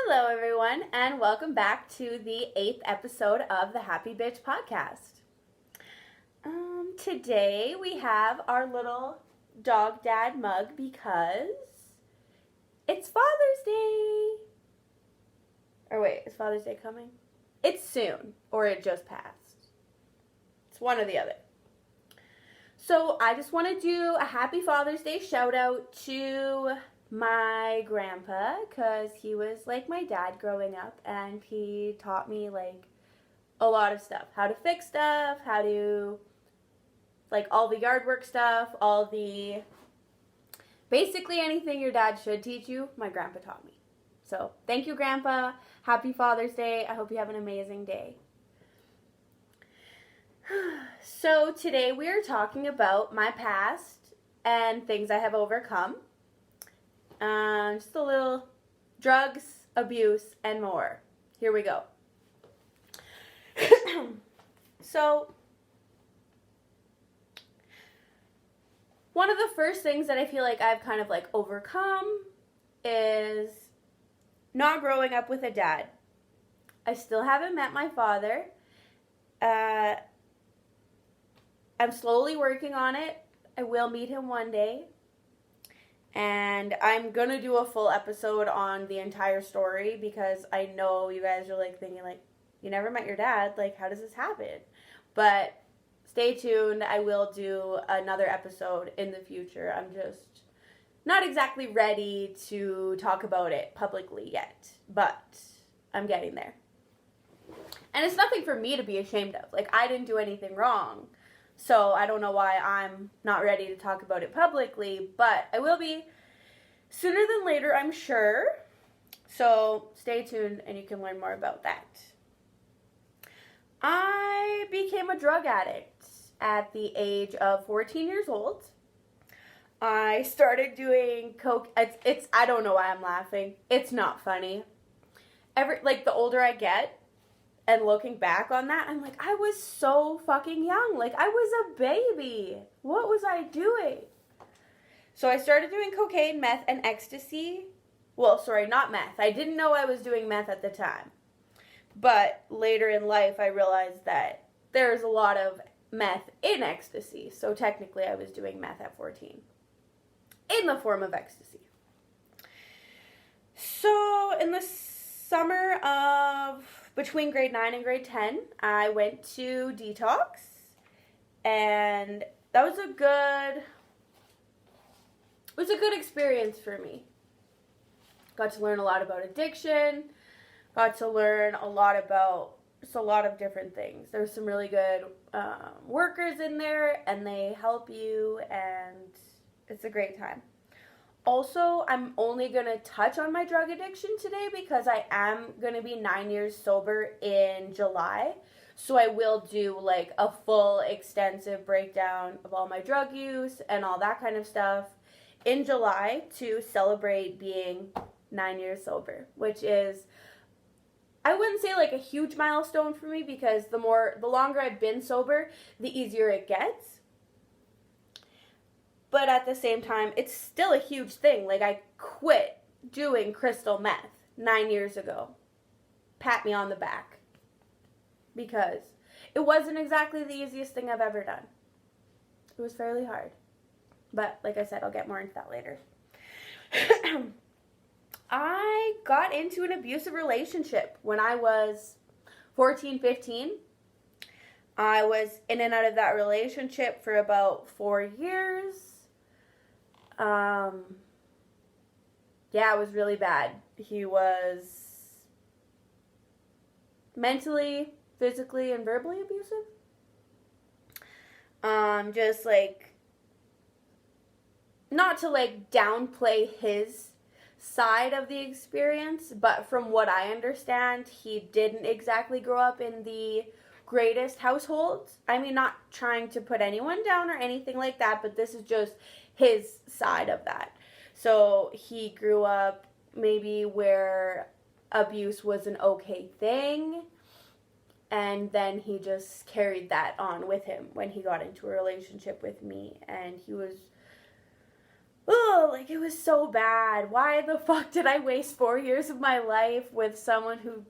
Hello, everyone, and welcome back to the 8th episode of the HappyBitch podcast. Today we have our little dog dad mug because it's Father's Day. Or wait, is Father's Day coming? It's soon, or it just passed. It's one or the other. So I just want to do a happy Father's Day shout out to my grandpa, because he was like my dad growing up, and he taught me like a lot of stuff, how to fix stuff, how to like all the yard work stuff, basically anything your dad should teach you, my grandpa taught me. So thank you, Grandpa. Happy Father's Day. I hope you have an amazing day. So today we are talking about my past and things I have overcome. Just a little drugs, abuse, and more. Here we go. So, one of the first things that I feel like I've kind of like overcome is not growing up with a dad. I still haven't met my father. I'm slowly working on it. I will meet him one day. And I'm going to do a full episode on the entire story because I know you guys are like thinking like, you never met your dad. Like, how does this happen? But stay tuned. I will do another episode in the future. I'm just not exactly ready to talk about it publicly yet, but I'm getting there. And it's nothing for me to be ashamed of. Like, I didn't do anything wrong. So I don't know why I'm not ready to talk about it publicly, but I will be sooner than later, I'm sure. So stay tuned and you can learn more about that. I became a drug addict at the age of 14 years old. I started doing coke. It's I don't know why I'm laughing. It's not funny. The older I get, and looking back on that, I'm like, I was so fucking young. Like, I was a baby. What was I doing? So I started doing cocaine, meth, and ecstasy. Well, sorry, not meth. I didn't know I was doing meth at the time. But later in life, I realized that there's a lot of meth in ecstasy. So technically, I was doing meth at 14. In the form of ecstasy. So in the summer of between grade 9 and grade 10, I went to detox, and that was a good experience for me. Got to learn a lot about addiction, got to learn a lot about just a lot of different things. There's some really good workers in there, and they help you, and it's a great time. Also, I'm only going to touch on my drug addiction today because I am going to be 9 years sober in July. So I will do like a full extensive breakdown of all my drug use and all that kind of stuff in July to celebrate being 9 years sober, which is, I wouldn't say like a huge milestone for me because the longer I've been sober, the easier it gets. But at the same time, it's still a huge thing. Like, I quit doing crystal meth 9 years ago. Pat me on the back. Because it wasn't exactly the easiest thing I've ever done. It was fairly hard. But, like I said, I'll get more into that later. I got into an abusive relationship when I was 14, 15. I was in and out of that relationship for about 4 years. Yeah, it was really bad. He was mentally, physically, and verbally abusive. Just like, not to like downplay his side of the experience, but from what I understand, he didn't exactly grow up in the greatest household. I mean, not trying to put anyone down or anything like that, but this is just his side of that. So he grew up maybe where abuse was an okay thing, and then he just carried that on with him when he got into a relationship with me, and he was oh, like, it was so bad. Why the fuck did I waste 4 years of my life with someone who,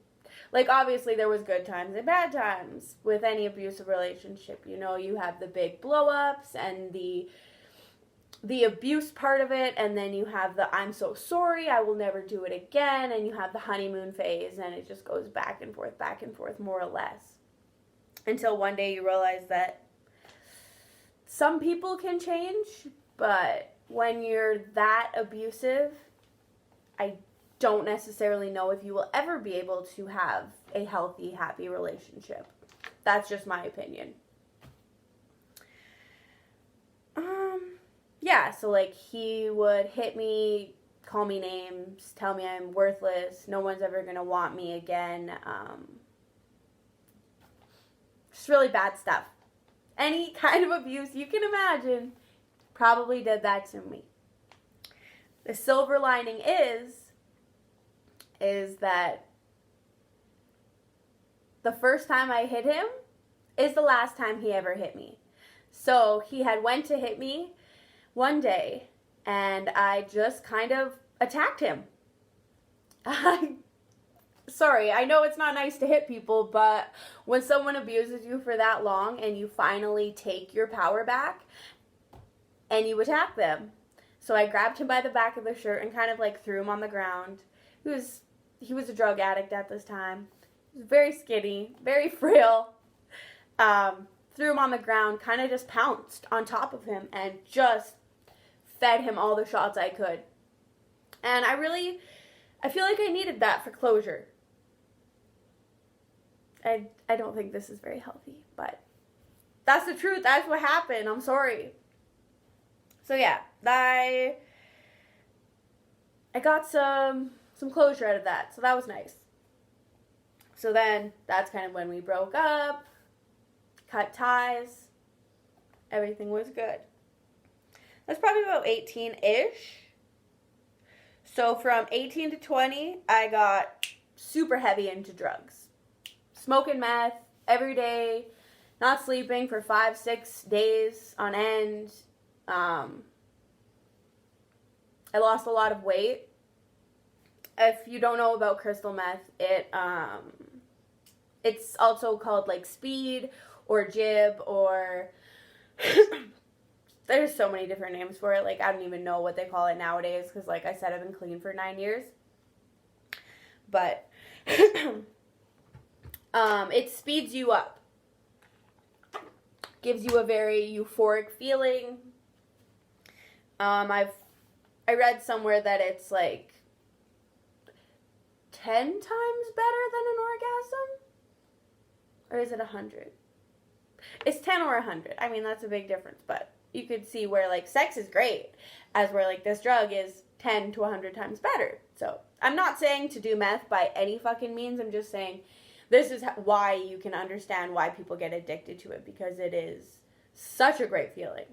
like, obviously there was good times and bad times with any abusive relationship. You know, you have the big blow-ups and the abuse part of it, and then you have the I'm so sorry, I will never do it again, and you have the honeymoon phase, and it just goes back and forth, more or less. Until one day you realize that some people can change, but when you're that abusive, I don't necessarily know if you will ever be able to have a healthy, happy relationship. That's just my opinion. Yeah, so, like, he would hit me, call me names, tell me I'm worthless, no one's ever going to want me again. Just really bad stuff. Any kind of abuse you can imagine probably did that to me. The silver lining is that the first time I hit him is the last time he ever hit me. So he had went to hit me one day, and I just kind of attacked him. Sorry, I know it's not nice to hit people, but when someone abuses you for that long and you finally take your power back and you attack them. So I grabbed him by the back of the shirt and kind of like threw him on the ground. He was a drug addict at this time. He was very skinny, very frail. Threw him on the ground, kind of just pounced on top of him and just fed him all the shots I could. And I feel like I needed that for closure. I don't think this is very healthy, but that's the truth. That's what happened. I'm sorry. So yeah, I got some closure out of that. So that was nice. So then that's kind of when we broke up, cut ties. Everything was good. That's probably about 18-ish. So from 18 to 20, I got super heavy into drugs. Smoking meth every day, not sleeping for 5-6 days on end. I lost a lot of weight. If you don't know about crystal meth, it's also called like speed or jib or there's so many different names for it. Like, I don't even know what they call it nowadays because, like I said, I've been clean for 9 years. But it speeds you up. Gives you a very euphoric feeling. I read somewhere that it's like 10 times better than an orgasm? Or is it 100? It's 10 or 100. I mean, that's a big difference, but you could see where, like, sex is great, as where, like, this drug is 10 to 100 times better. So, I'm not saying to do meth by any fucking means. I'm just saying this is why you can understand why people get addicted to it, because it is such a great feeling.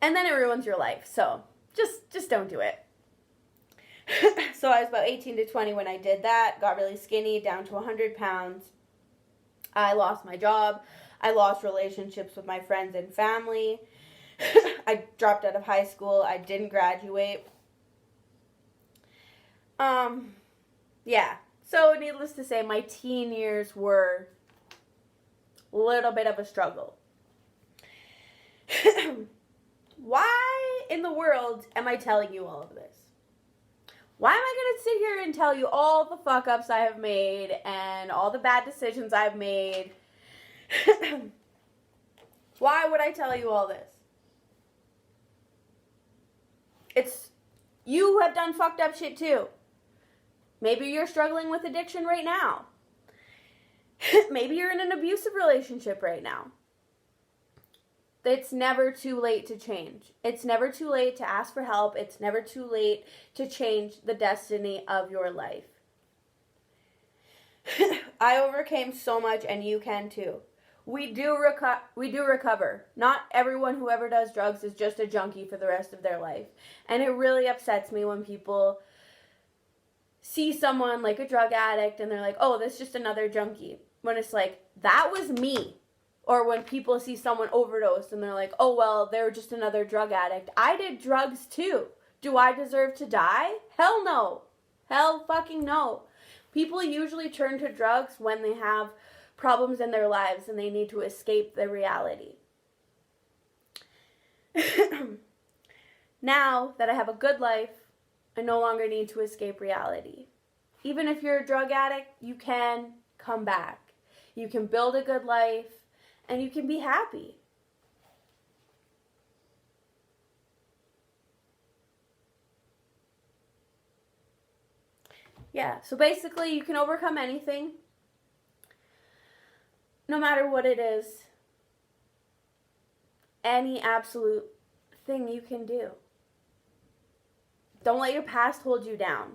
And then it ruins your life, so just don't do it. So I was about 18 to 20 when I did that, got really skinny, down to 100 pounds. I lost my job. I lost relationships with my friends and family. I dropped out of high school. I didn't graduate. Yeah. So needless to say, my teen years were a little bit of a struggle. Why in the world am I telling you all of this? Why am I going to sit here and tell you all the fuck-ups I have made and all the bad decisions I've made? Why would I tell you all this? You have done fucked up shit too. Maybe you're struggling with addiction right now. Maybe you're in an abusive relationship right now. It's never too late to change. It's never too late to ask for help. It's never too late to change the destiny of your life. I overcame so much, and you can too. We do recover. Not everyone who ever does drugs is just a junkie for the rest of their life. And it really upsets me when people see someone like a drug addict and they're like, oh, that's just another junkie. When it's like, that was me. Or when people see someone overdose and they're like, oh, well, they're just another drug addict. I did drugs too. Do I deserve to die? Hell no. Hell fucking no. People usually turn to drugs when they have problems in their lives and they need to escape the reality. Now that I have a good life, I no longer need to escape reality. Even if you're a drug addict, you can come back. You can build a good life, and you can be happy. Yeah, so basically you can overcome anything, no matter what it is. Any absolute thing you can do. Don't let your past hold you down.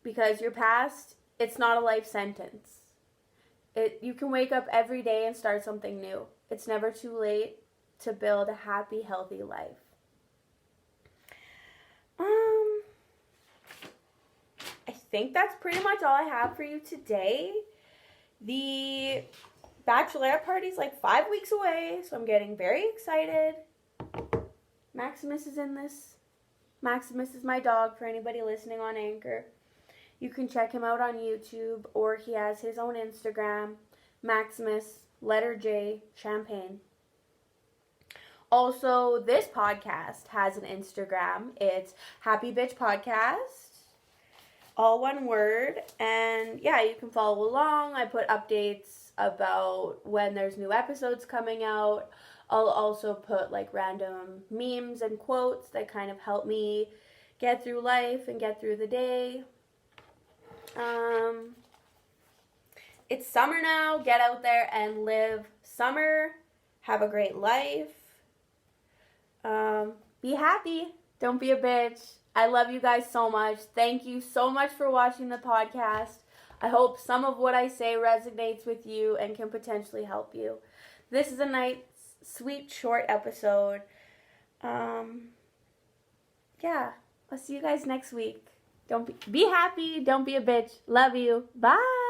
Because your past, it's not a life sentence. You can wake up every day and start something new. It's never too late to build a happy, healthy life. I think that's pretty much all I have for you today. The bachelorette party's like 5 weeks away, so I'm getting very excited. Maximus is in this. Maximus is my dog for anybody listening on Anchor. You can check him out on YouTube, or he has his own Instagram, Maximus, letter J, Champagne. Also, this podcast has an Instagram. It's HappyBitch Podcast, all one word. And yeah, you can follow along. I put updates about when there's new episodes coming out. I'll also put like random memes and quotes that kind of help me get through life and get through the day. It's summer now. Get out there and live summer. Have a great life. Be happy. Don't be a bitch. I love you guys so much. Thank you so much for watching the podcast. I hope some of what I say resonates with you and can potentially help you. This is a nice, sweet, short episode. Yeah, I'll see you guys next week. Be happy. Don't be a bitch. Love you. Bye.